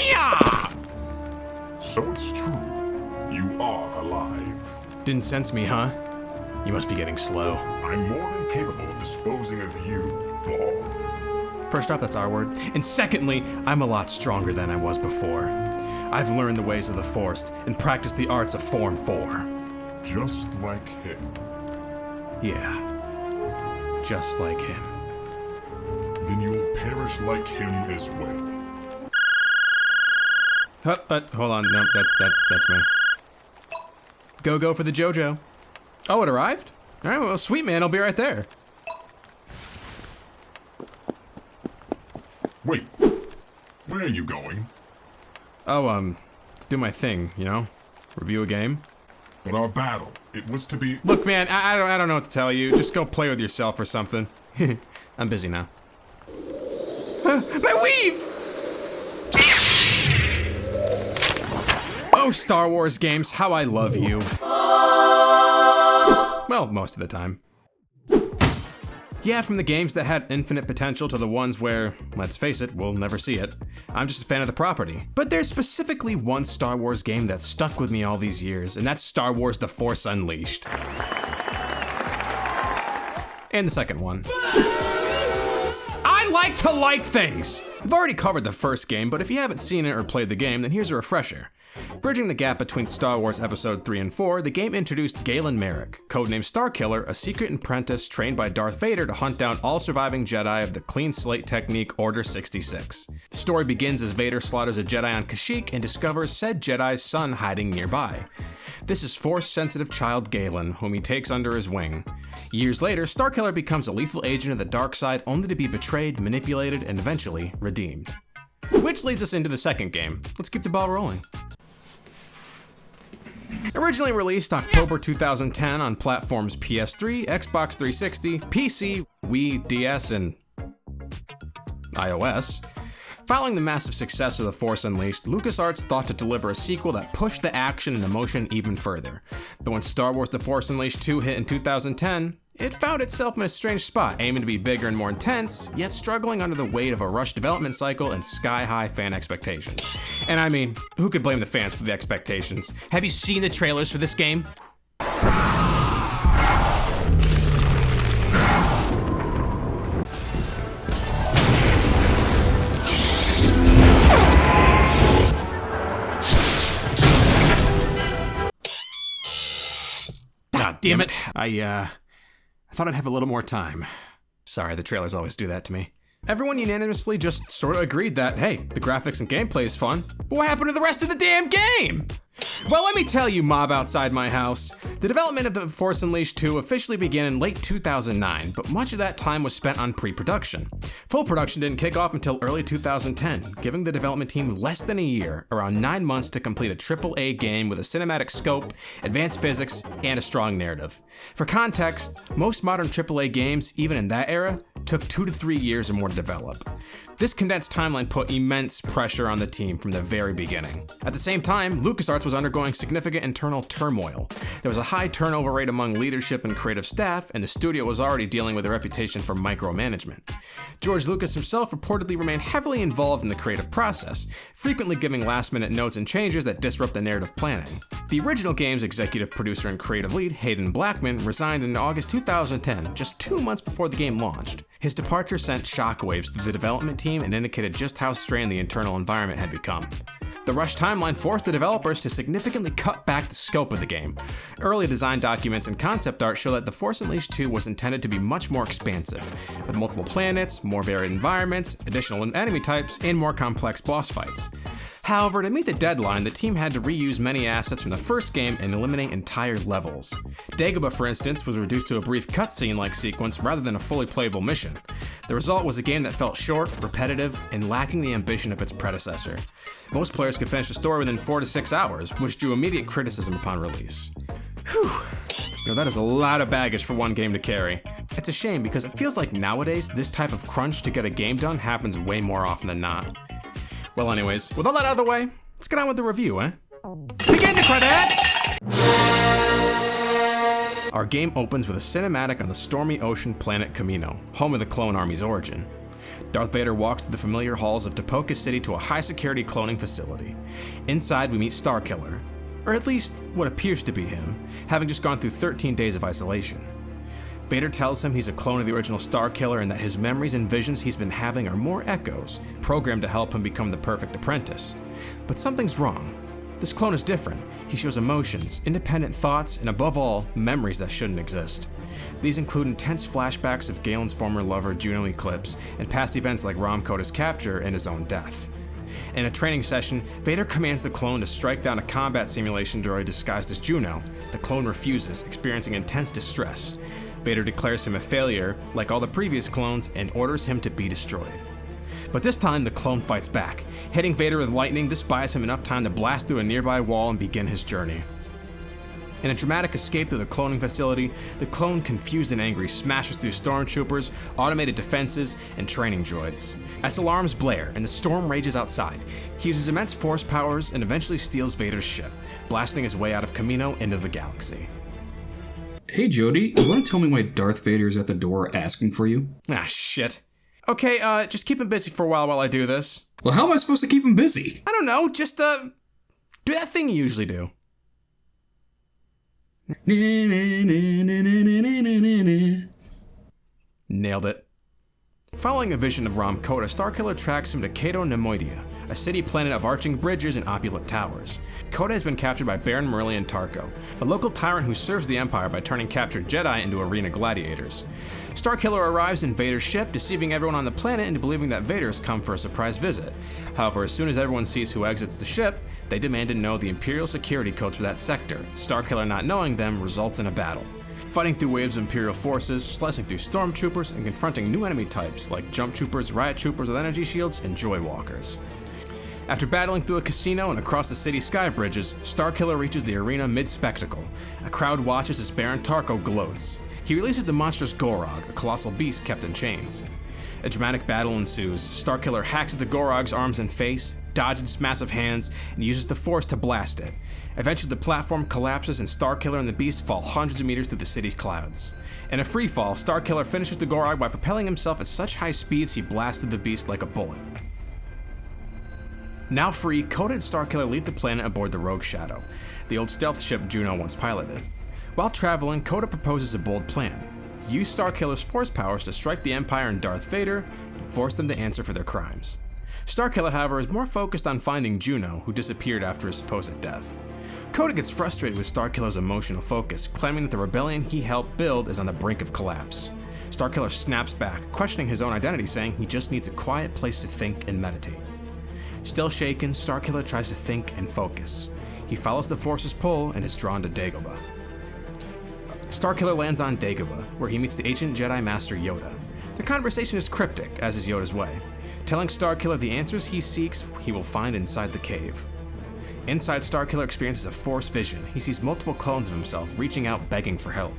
Hiya! So it's true. You are alive. Didn't sense me, huh? You must be getting slow. I'm more than capable of disposing of you, Bob. First off, that's our word. And secondly, I'm a lot stronger than I was before. I've learned the ways of the Force and practiced the arts of Form 4. Just like him. Yeah, just like him. Then you will perish like him as well. Hold on, no, that's me. Go for the JoJo. Oh, it arrived? All right, well, sweet man, I'll be right there. Wait, where are you going? Oh, to do my thing, you know? Review a game. But our battle, it was to be... Look, man, I don't know what to tell you. Just go play with yourself or something. I'm busy now. My weave! Oh, Star Wars games, how I love you. Well, most of the time. Yeah, from the games that had infinite potential to the ones where, let's face it, we'll never see it. I'm just a fan of the property. But there's specifically one Star Wars game that stuck with me all these years, and that's Star Wars The Force Unleashed. And the second one. I like to like things! I've already covered the first game, but if you haven't seen it or played the game, then here's a refresher. Bridging the gap between Star Wars Episode 3 and 4, the game introduced Galen Marek, codenamed Starkiller, a secret apprentice trained by Darth Vader to hunt down all surviving Jedi of the clean slate technique Order 66. The story begins as Vader slaughters a Jedi on Kashyyyk and discovers said Jedi's son hiding nearby. This is Force-sensitive child Galen, whom he takes under his wing. Years later, Starkiller becomes a lethal agent of the dark side only to be betrayed, manipulated, and eventually redeemed. Which leads us into the second game. Let's keep the ball rolling. Originally released October 2010 on platforms PS3, Xbox 360, PC, Wii, DS, and iOS. Following the massive success of The Force Unleashed, LucasArts thought to deliver a sequel that pushed the action and emotion even further. But when Star Wars The Force Unleashed 2 hit in 2010, it found itself in a strange spot, aiming to be bigger and more intense, yet struggling under the weight of a rushed development cycle and sky-high fan expectations. And I mean, who could blame the fans for the expectations? Have you seen the trailers for this game? God damn it. I thought I'd have a little more time. Sorry, the trailers always do that to me. Everyone unanimously just sort of agreed that, hey, the graphics and gameplay is fun, but what happened to the rest of the damn game? Well, let me tell you, mob outside my house. The development of The Force Unleashed 2 officially began in late 2009, but much of that time was spent on pre-production. Full production didn't kick off until early 2010, giving the development team less than a year, around 9 months to complete a AAA game with a cinematic scope, advanced physics, and a strong narrative. For context, most modern AAA games, even in that era, took 2 to 3 years or more to develop. This condensed timeline put immense pressure on the team from the very beginning. At the same time, LucasArts was undergoing significant internal turmoil. There was a high turnover rate among leadership and creative staff, and the studio was already dealing with a reputation for micromanagement. George Lucas himself reportedly remained heavily involved in the creative process, frequently giving last-minute notes and changes that disrupt the narrative planning. The original game's executive producer and creative lead, Hayden Blackman, resigned in August 2010, just 2 months before the game launched. His departure sent shockwaves through the development team and indicated just how strained the internal environment had become. The rushed timeline forced the developers to significantly cut back the scope of the game. Early design documents and concept art show that The Force Unleashed 2 was intended to be much more expansive, with multiple planets, more varied environments, additional enemy types, and more complex boss fights. However, to meet the deadline, the team had to reuse many assets from the first game and eliminate entire levels. Dagobah, for instance, was reduced to a brief cutscene-like sequence rather than a fully playable mission. The result was a game that felt short, repetitive, and lacking the ambition of its predecessor. Most players could finish the story within 4 to 6 hours, which drew immediate criticism upon release. Whew. Now that is a lot of baggage for one game to carry. It's a shame because it feels like nowadays this type of crunch to get a game done happens way more often than not. Well anyways, with all that out of the way, let's get on with the review, eh? Begin the credits! Our game opens with a cinematic on the stormy ocean planet Camino, home of the Clone Army's origin. Darth Vader walks through the familiar halls of Tapoka City to a high-security cloning facility. Inside, we meet Starkiller, or at least what appears to be him, having just gone through 13 days of isolation. Vader tells him he's a clone of the original Starkiller and that his memories and visions he's been having are more echoes, programmed to help him become the perfect apprentice. But something's wrong. This clone is different. He shows emotions, independent thoughts, and above all, memories that shouldn't exist. These include intense flashbacks of Galen's former lover Juno Eclipse and past events like Rom Kota's capture and his own death. In a training session, Vader commands the clone to strike down a combat simulation droid disguised as Juno. The clone refuses, experiencing intense distress. Vader declares him a failure, like all the previous clones, and orders him to be destroyed. But this time, the clone fights back. Hitting Vader with lightning, this buys him enough time to blast through a nearby wall and begin his journey. In a dramatic escape to the cloning facility, the clone, confused and angry, smashes through stormtroopers, automated defenses, and training droids. As alarms blare and the storm rages outside, he uses immense force powers and eventually steals Vader's ship, blasting his way out of Kamino into the galaxy. Hey Jody, you want to tell me why Darth Vader is at the door asking for you? Ah, shit. Okay, just keep him busy for a while I do this. Well, how am I supposed to keep him busy? I don't know, just, do that thing you usually do. Nailed it. Following a vision of Rom Kota, Starkiller tracks him to Cato Nemoidia, a city planet of arching bridges and opulent towers. Kota has been captured by Baron Merlian Tarko, a local tyrant who serves the Empire by turning captured Jedi into arena gladiators. Starkiller arrives in Vader's ship, deceiving everyone on the planet into believing that Vader has come for a surprise visit. However, as soon as everyone sees who exits the ship, they demand to know the Imperial security codes for that sector. Starkiller not knowing them results in a battle. Fighting through waves of Imperial forces, slicing through stormtroopers, and confronting new enemy types like jump troopers, riot troopers with energy shields, and joywalkers. After battling through a casino and across the city's sky bridges, Starkiller reaches the arena mid-spectacle. A crowd watches as Baron Tarko gloats. He releases the monstrous Gorog, a colossal beast kept in chains. A dramatic battle ensues. Starkiller hacks at the Gorog's arms and face, dodges its massive hands, and uses the Force to blast it. Eventually, the platform collapses and Starkiller and the beast fall hundreds of meters through the city's clouds. In a free fall, Starkiller finishes the Gorog by propelling himself at such high speeds he blasted the beast like a bullet. Now free, Kota and Starkiller leave the planet aboard the Rogue Shadow, the old stealth ship Juno once piloted. While traveling, Kota proposes a bold plan. Use Starkiller's force powers to strike the Empire and Darth Vader and force them to answer for their crimes. Starkiller, however, is more focused on finding Juno, who disappeared after his supposed death. Kota gets frustrated with Starkiller's emotional focus, claiming that the rebellion he helped build is on the brink of collapse. Starkiller snaps back, questioning his own identity, saying he just needs a quiet place to think and meditate. Still shaken, Starkiller tries to think and focus. He follows the Force's pull and is drawn to Dagobah. Starkiller lands on Dagobah, where he meets the ancient Jedi Master Yoda. Their conversation is cryptic, as is Yoda's way, telling Starkiller the answers he seeks he will find inside the cave. Inside, Starkiller experiences a Force vision. He sees multiple clones of himself reaching out begging for help.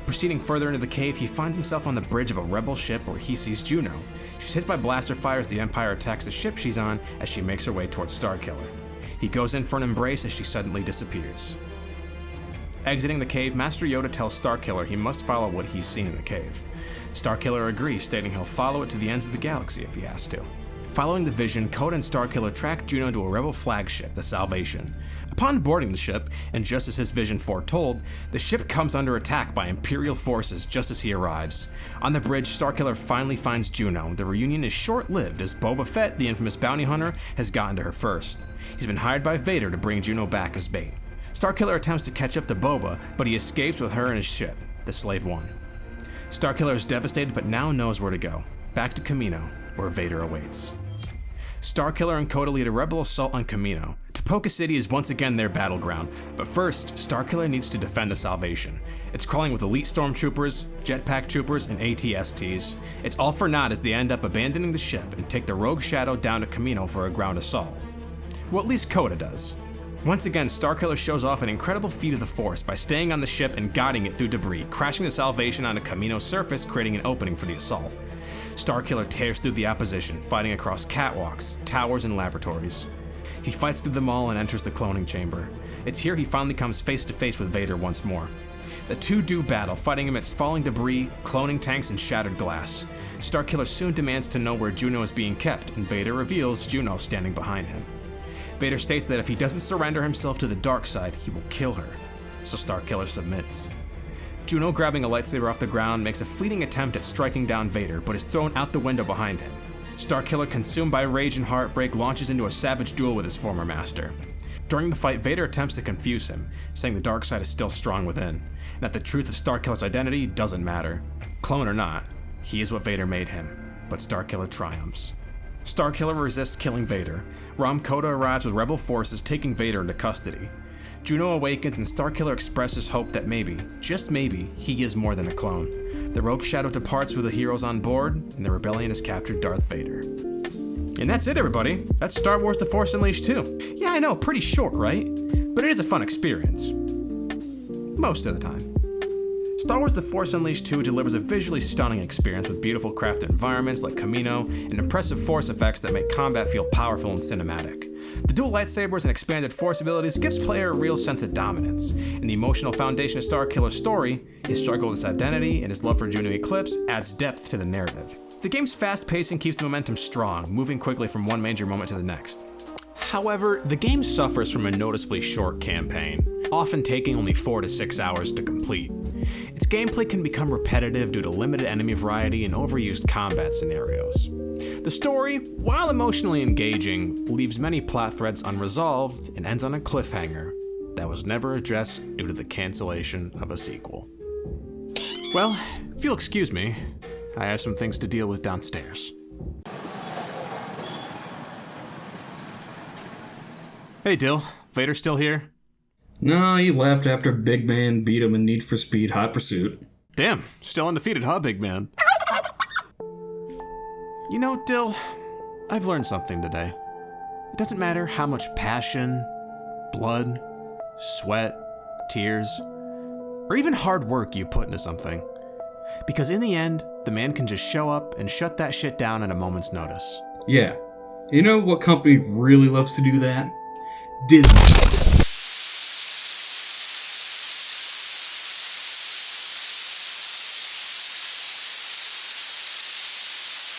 Proceeding further into the cave, he finds himself on the bridge of a rebel ship where he sees Juno. She's hit by blaster fire as the Empire attacks the ship she's on as she makes her way towards Starkiller. He goes in for an embrace as she suddenly disappears. Exiting the cave, Master Yoda tells Starkiller he must follow what he's seen in the cave. Starkiller agrees, stating he'll follow it to the ends of the galaxy if he has to. Following the vision, Kota and Starkiller track Juno to a rebel flagship, the Salvation. Upon boarding the ship, and just as his vision foretold, the ship comes under attack by Imperial forces just as he arrives. On the bridge, Starkiller finally finds Juno. The reunion is short-lived as Boba Fett, the infamous bounty hunter, has gotten to her first. He's been hired by Vader to bring Juno back as bait. Starkiller attempts to catch up to Boba, but he escapes with her and his ship, the Slave One. Starkiller is devastated but now knows where to go. Back to Kamino, where Vader awaits. Starkiller and Kota lead a rebel assault on Kamino. Tapoka City is once again their battleground, but first, Starkiller needs to defend the Salvation. It's crawling with elite stormtroopers, jetpack troopers, and AT-STs. It's all for naught as they end up abandoning the ship and take the Rogue Shadow down to Kamino for a ground assault. Well, at least Kota does. Once again, Starkiller shows off an incredible feat of the Force by staying on the ship and guiding it through debris, crashing the Salvation onto Kamino's surface, creating an opening for the assault. Starkiller tears through the opposition, fighting across catwalks, towers, and laboratories. He fights through them all and enters the cloning chamber. It's here he finally comes face to face with Vader once more. The two do battle, fighting amidst falling debris, cloning tanks, and shattered glass. Starkiller soon demands to know where Juno is being kept, and Vader reveals Juno standing behind him. Vader states that if he doesn't surrender himself to the dark side, he will kill her, so Starkiller submits. Juno, grabbing a lightsaber off the ground, makes a fleeting attempt at striking down Vader, but is thrown out the window behind him. Starkiller, consumed by rage and heartbreak, launches into a savage duel with his former master. During the fight, Vader attempts to confuse him, saying the dark side is still strong within, and that the truth of Starkiller's identity doesn't matter. Clone or not, he is what Vader made him, but Starkiller triumphs. Starkiller resists killing Vader. Rom Koda arrives with rebel forces, taking Vader into custody. Juno awakens and Starkiller expresses hope that maybe, just maybe, he is more than a clone. The Rogue Shadow departs with the heroes on board, and the rebellion has captured Darth Vader. And that's it, everybody. That's Star Wars The Force Unleashed 2. Yeah, I know, pretty short, right? But it is a fun experience. Most of the time. Star Wars The Force Unleashed 2 delivers a visually stunning experience with beautiful crafted environments like Kamino and impressive force effects that make combat feel powerful and cinematic. The dual lightsabers and expanded force abilities gives player a real sense of dominance, and the emotional foundation of Starkiller's story, his struggle with his identity and his love for Juno Eclipse, adds depth to the narrative. The game's fast pacing keeps the momentum strong, moving quickly from one major moment to the next. However, the game suffers from a noticeably short campaign, often taking only 4 to 6 hours to complete. Its gameplay can become repetitive due to limited enemy variety and overused combat scenarios. The story, while emotionally engaging, leaves many plot threads unresolved and ends on a cliffhanger that was never addressed due to the cancellation of a sequel. Well, if you'll excuse me, I have some things to deal with downstairs. Hey Dill, Vader still here? No, he left after Big Man beat him in Need for Speed Hot Pursuit. Damn, still undefeated, huh, big man? You know, Dill, I've learned something today. It doesn't matter how much passion, blood, sweat, tears, or even hard work you put into something. Because in the end, the man can just show up and shut that shit down at a moment's notice. Yeah. You know what company really loves to do that? Disney.